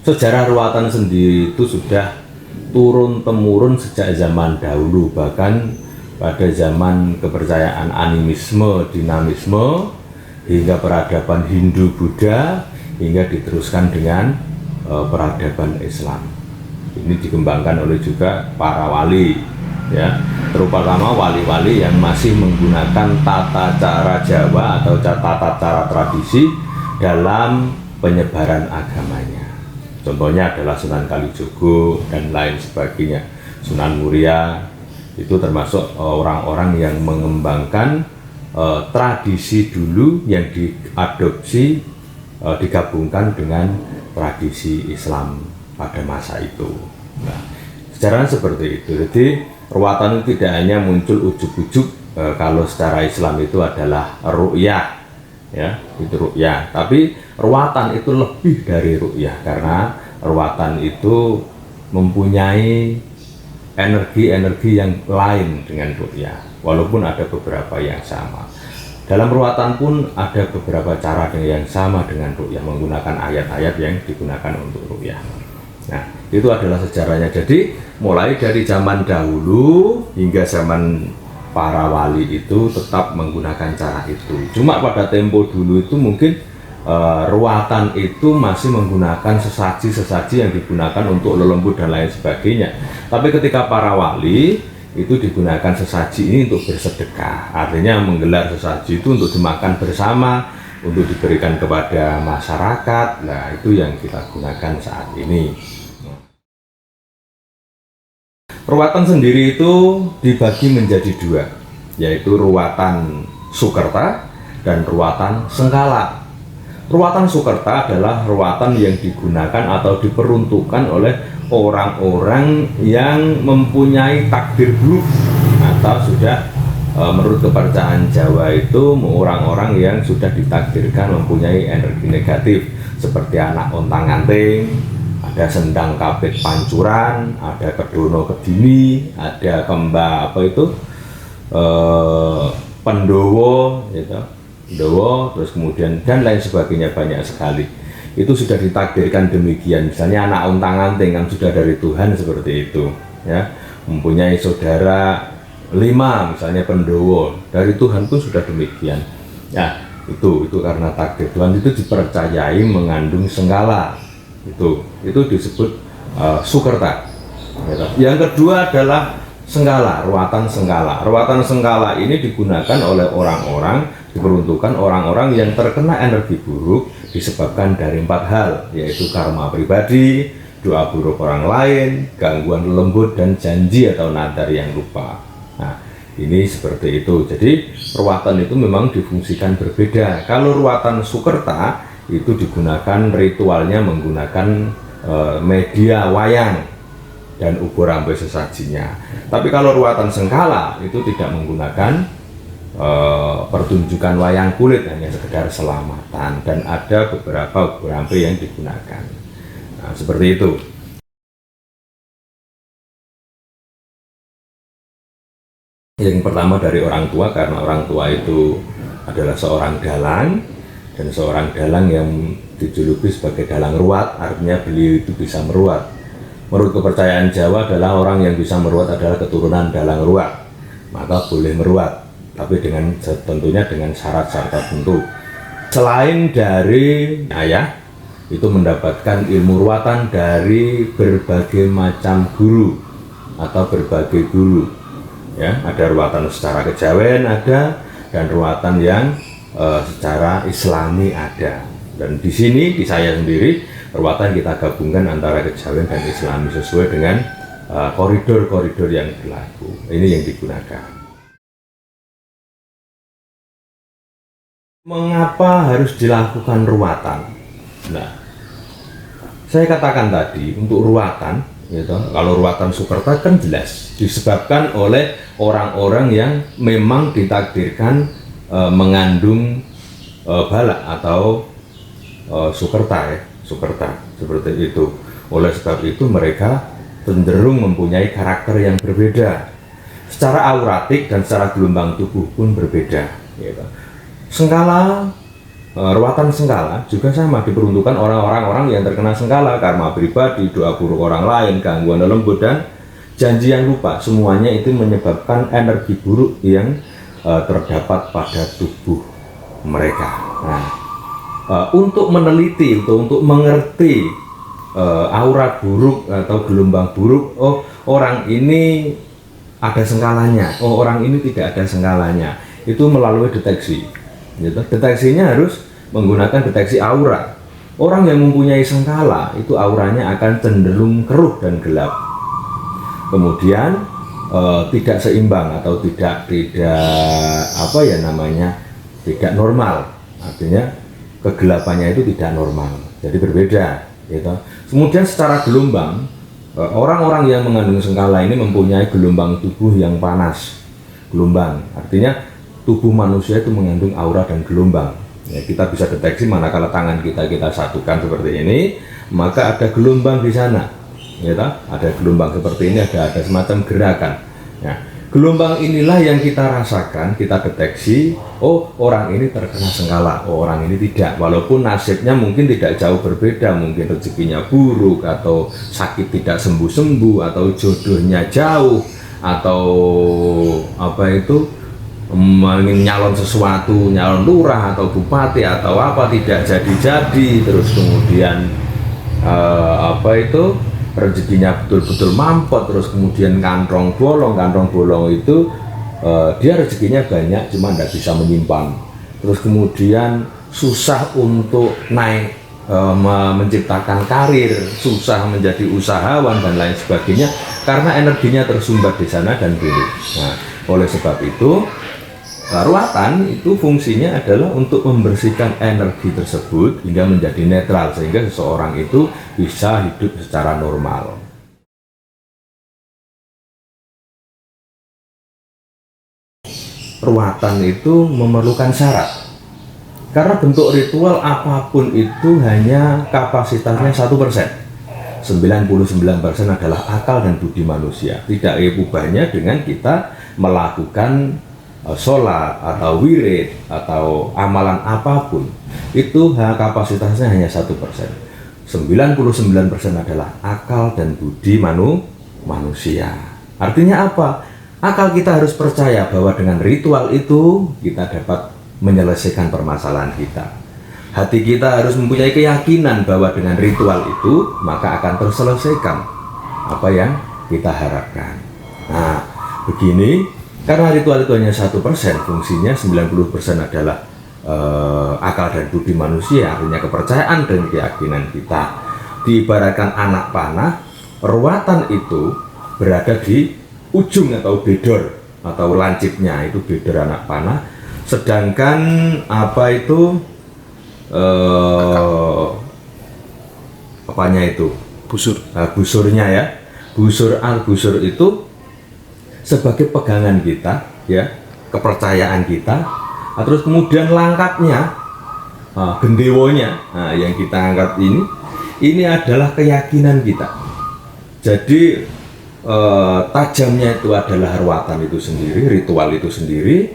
sejarah ruatan sendiri itu sudah turun-temurun sejak zaman dahulu, bahkan pada zaman kepercayaan animisme, dinamisme, hingga peradaban Hindu-Buddha, hingga diteruskan dengan peradaban Islam. Ini dikembangkan oleh juga para wali, ya, terutama wali-wali yang masih menggunakan tata cara Jawa atau tata cara tradisi dalam penyebaran agamanya. Contohnya adalah Sunan Kalijogo dan lain sebagainya. Sunan Muria itu termasuk orang-orang yang mengembangkan tradisi dulu yang diadopsi, digabungkan dengan tradisi Islam pada masa itu. Nah, sejarah seperti itu. Jadi ruatan itu tidak hanya muncul ujuk-ujuk kalau secara Islam itu adalah ru'yah, ya, itu ru'yah. Tapi ruatan itu lebih dari ru'yah, karena ruatan itu mempunyai energi-energi yang lain dengan ru'yah, walaupun ada beberapa yang sama. Dalam ruatan pun ada beberapa cara yang sama dengan ru'yah, menggunakan ayat-ayat yang digunakan untuk ru'yah. Nah, itu adalah sejarahnya. Jadi mulai dari zaman dahulu hingga zaman para wali itu tetap menggunakan cara itu. Cuma pada tempo dulu itu mungkin ruatan itu masih menggunakan sesaji-sesaji yang digunakan untuk lelembut dan lain sebagainya. Tapi ketika para wali itu digunakan sesaji ini untuk bersedekah, artinya menggelar sesaji itu untuk dimakan bersama, untuk diberikan kepada masyarakat. Nah, itu yang kita gunakan saat ini. Ruatan sendiri itu dibagi menjadi dua, yaitu ruatan Sukerta dan ruatan Sengkala. Ruatan Sukerta adalah ruatan yang digunakan atau diperuntukkan oleh orang-orang yang mempunyai takdir buruk, atau sudah menurut kepercayaan Jawa itu orang-orang yang sudah ditakdirkan mempunyai energi negatif, seperti anak ontang-anting, ada sendang kabit pancuran, ada kedono kedini, ada kemba pendowo, gitu, pendowo, terus kemudian dan lain sebagainya, banyak sekali. Itu sudah ditakdirkan demikian. Misalnya anak ontang-anting yang sudah dari Tuhan seperti itu, ya, mempunyai saudara 5, misalnya pendowo, dari Tuhan pun sudah demikian. Ya, itu karena takdir Tuhan. Itu dipercayai mengandung Sengkala. Itu disebut Sukerta. Yang kedua adalah Sengkala, ruatan Sengkala. Ruatan Sengkala ini digunakan oleh orang-orang, diperuntukkan orang-orang yang terkena energi buruk disebabkan dari 4 hal, yaitu karma pribadi, doa buruk orang lain, gangguan lembut, dan janji atau nadar yang lupa. Nah, ini seperti itu. Jadi ruatan itu memang difungsikan berbeda. Kalau ruatan Sukerta itu digunakan ritualnya menggunakan media wayang dan ubur rambe sesajinya. Tapi kalau ruatan Sengkala itu tidak menggunakan pertunjukan wayang kulit, hanya sekedar selamatan, dan ada beberapa ubur rambe yang digunakan. Nah, seperti itu. Yang pertama dari orang tua, karena orang tua itu adalah seorang dalang, dan seorang dalang yang dijuluki sebagai dalang ruat, artinya beliau itu bisa meruat. Menurut kepercayaan Jawa adalah orang yang bisa meruat adalah keturunan dalang ruat, maka boleh meruat, tapi tentunya dengan syarat-syarat tertentu. Selain dari ayah, itu mendapatkan ilmu ruatan dari berbagai macam guru atau berbagai guru. Ya, ada ruatan secara kejawen ada, dan ruatan yang secara Islami ada. Dan di sini di saya sendiri ruatan kita gabungkan antara kejawen dan Islami sesuai dengan koridor-koridor yang berlaku. Ini yang digunakan. Mengapa harus dilakukan ruatan? Nah, saya katakan tadi untuk ruatan, gitu, kalau ruatan Sukerta kan jelas disebabkan oleh orang-orang yang memang ditakdirkan mengandung balak atau Sukerta, ya, Sukerta seperti itu. Oleh sebab itu mereka cenderung mempunyai karakter yang berbeda, secara auratik dan secara gelombang tubuh pun berbeda, gitu. Sengkala ruatan sengkala juga sama diperuntukkan orang-orang yang terkena sengkala, karma pribadi, doa buruk orang lain, gangguan lembut, dan janji yang lupa. Semuanya itu menyebabkan energi buruk yang terdapat pada tubuh mereka. Nah, untuk meneliti, untuk mengerti aura buruk atau gelombang buruk, oh orang ini ada sengkalanya, oh orang ini tidak ada sengkalanya, itu melalui deteksi. Gitu. Deteksinya harus menggunakan deteksi aura. Orang yang mempunyai sengkala itu auranya akan cenderung keruh dan gelap. Kemudian tidak seimbang atau tidak apa ya namanya, tidak normal. Artinya kegelapannya itu tidak normal. Jadi berbeda. Gitu. Kemudian secara gelombang, orang-orang yang mengandung sengkala ini mempunyai gelombang tubuh yang panas. Gelombang artinya tubuh manusia itu mengandung aura dan gelombang. Ya, kita bisa deteksi manakala tangan kita satukan seperti ini, maka ada gelombang di sana. Ya, ada gelombang seperti ini, ada semacam gerakan. Ya, gelombang inilah yang kita rasakan, kita deteksi. Oh, orang ini terkena sengkala, oh orang ini tidak. Walaupun nasibnya mungkin tidak jauh berbeda, mungkin rezekinya buruk, atau sakit tidak sembuh-sembuh, atau jodohnya jauh, atau apa itu, ingin nyalon sesuatu, nyalon lurah atau bupati atau apa, tidak jadi-jadi, terus kemudian apa itu, rezekinya betul-betul mampet, terus kemudian kantong bolong itu dia rezekinya banyak cuma tidak bisa menyimpan, terus kemudian susah untuk naik, menciptakan karir, susah menjadi usahawan dan lain sebagainya karena energinya tersumbat di sana dan buruk. Nah, oleh sebab itu ruatan itu fungsinya adalah untuk membersihkan energi tersebut hingga menjadi netral, sehingga seseorang itu bisa hidup secara normal. Ruatan itu memerlukan syarat, karena bentuk ritual apapun itu hanya kapasitasnya 1%. 99% adalah akal dan budi manusia. Tidak ubahnya dengan kita melakukan sholat atau wirid atau amalan apapun, itu kapasitasnya hanya 1%. 99% adalah akal dan budi manusia. Artinya apa? Akal kita harus percaya bahwa dengan ritual itu kita dapat menyelesaikan permasalahan kita. Hati kita harus mempunyai keyakinan bahwa dengan ritual itu maka akan terselesaikan apa yang kita harapkan. Nah, begini. Karena ritual itu hanya 1%, fungsinya 90% adalah akal dan budi manusia, artinya kepercayaan dan keyakinan kita. Diibaratkan anak panah, ruatan itu berada di ujung atau bedor atau lancipnya, itu bedor anak panah. Sedangkan apa itu apanya itu? Busurnya ya. Busur itu sebagai pegangan kita, ya, kepercayaan kita. Terus kemudian langkapnya, gendewonya, yang kita angkat ini adalah keyakinan kita. Jadi tajamnya itu adalah ruatan itu sendiri, ritual itu sendiri,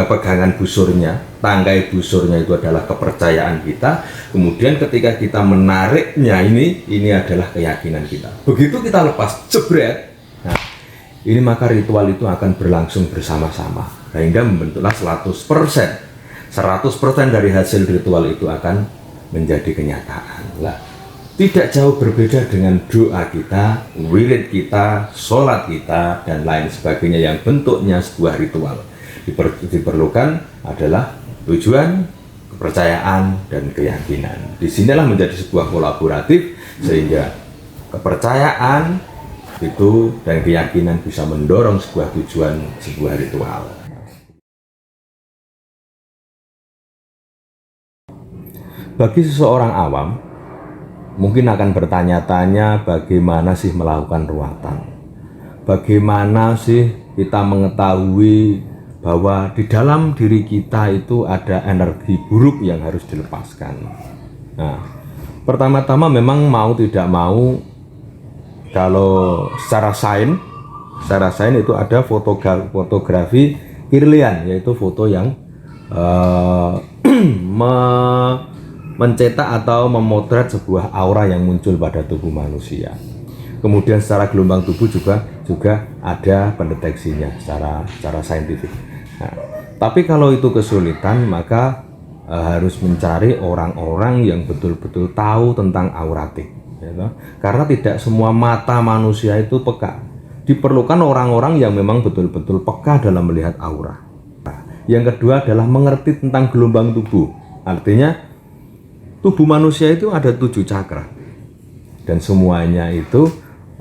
pegangan busurnya, tangkai busurnya itu adalah kepercayaan kita. Kemudian ketika kita menariknya ini adalah keyakinan kita. Begitu kita lepas, jebret. Nah, ini maka ritual itu akan berlangsung bersama-sama sehingga membentuklah 100% dari hasil ritual itu akan menjadi kenyataan. Lah, tidak jauh berbeda dengan doa kita, wirid kita, sholat kita, dan lain sebagainya yang bentuknya sebuah ritual. Diperlukan adalah tujuan, kepercayaan, dan keyakinan. Disinilah menjadi sebuah kolaboratif sehingga kepercayaan itu dan keyakinan bisa mendorong sebuah tujuan, sebuah ritual. Bagi seseorang awam, mungkin akan bertanya-tanya bagaimana sih melakukan ruatan? Bagaimana sih kita mengetahui bahwa di dalam diri kita itu ada energi buruk yang harus dilepaskan? Nah, pertama-tama memang mau tidak mau, kalau secara sains itu ada fotografi Kirlian, yaitu foto yang eh, mencetak atau memotret sebuah aura yang muncul pada tubuh manusia. Kemudian secara gelombang tubuh juga ada pendeteksinya secara saintifik. Nah, tapi kalau itu kesulitan, maka harus mencari orang-orang yang betul-betul tahu tentang auratik, gitu. Karena tidak semua mata manusia itu peka. Diperlukan orang-orang yang memang betul-betul peka dalam melihat aura. Yang kedua adalah mengerti tentang gelombang tubuh. Artinya tubuh manusia itu ada 7 cakra, dan semuanya itu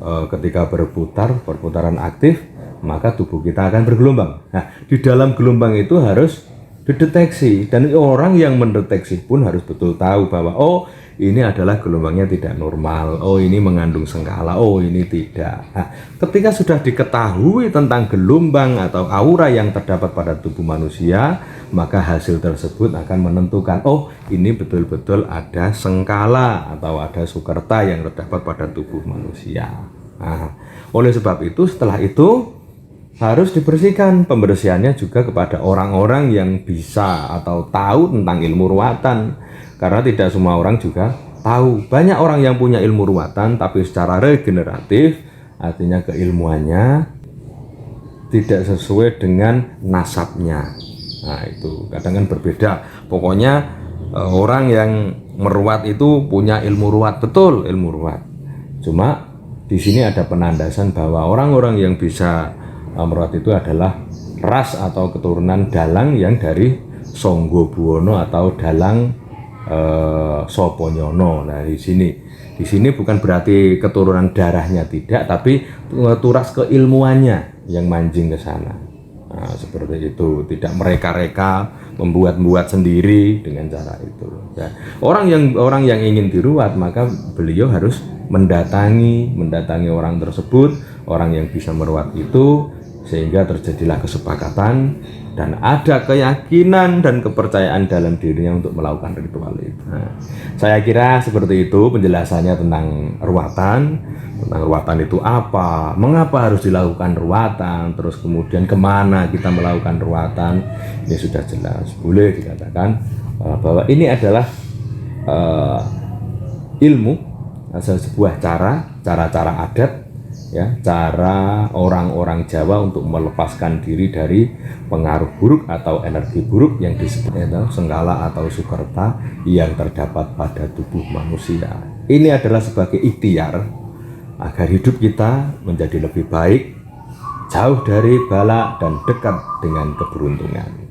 ketika perputaran aktif, maka tubuh kita akan bergelombang. Nah, di dalam gelombang itu harus dideteksi, dan orang yang mendeteksi pun harus betul tahu bahwa oh ini adalah gelombangnya tidak normal, oh ini mengandung sengkala, oh ini tidak. Nah, ketika sudah diketahui tentang gelombang atau aura yang terdapat pada tubuh manusia, maka hasil tersebut akan menentukan oh ini betul-betul ada sengkala atau ada sukerta yang terdapat pada tubuh manusia. Nah, oleh sebab itu setelah itu harus dibersihkan. Pembersihannya juga kepada orang-orang yang bisa atau tahu tentang ilmu ruwatan, karena tidak semua orang juga tahu. Banyak orang yang punya ilmu ruwatan tapi secara regeneratif, artinya keilmuannya tidak sesuai dengan nasabnya. Nah, itu kadang kan berbeda. Pokoknya orang yang meruat itu punya ilmu ruwat, betul ilmu ruwat. Cuma di sini ada penandasan bahwa orang-orang yang bisa meruat itu adalah ras atau keturunan dalang yang dari Sangga Buwana atau dalang Soponyono. Nah, di sini bukan berarti keturunan darahnya tidak, tapi turas keilmuannya yang manjing ke sana. Nah, seperti itu, tidak mereka-reka membuat sendiri dengan cara itu. Nah, orang yang ingin diruat, maka beliau harus mendatangi orang tersebut, orang yang bisa meruat itu, sehingga terjadilah kesepakatan dan ada keyakinan dan kepercayaan dalam dirinya untuk melakukan ritual itu. Nah, saya kira seperti itu penjelasannya tentang ruwatan. Tentang ruwatan itu apa, mengapa harus dilakukan ruwatan, terus kemudian kemana kita melakukan ruwatan, ini sudah jelas. Boleh dikatakan bahwa ini adalah ilmu, sebuah cara adat, ya, cara orang-orang Jawa untuk melepaskan diri dari pengaruh buruk atau energi buruk yang disebut sengkala atau sukerta yang terdapat pada tubuh manusia. Ini adalah sebagai ikhtiar agar hidup kita menjadi lebih baik, jauh dari bala dan dekat dengan keberuntungan.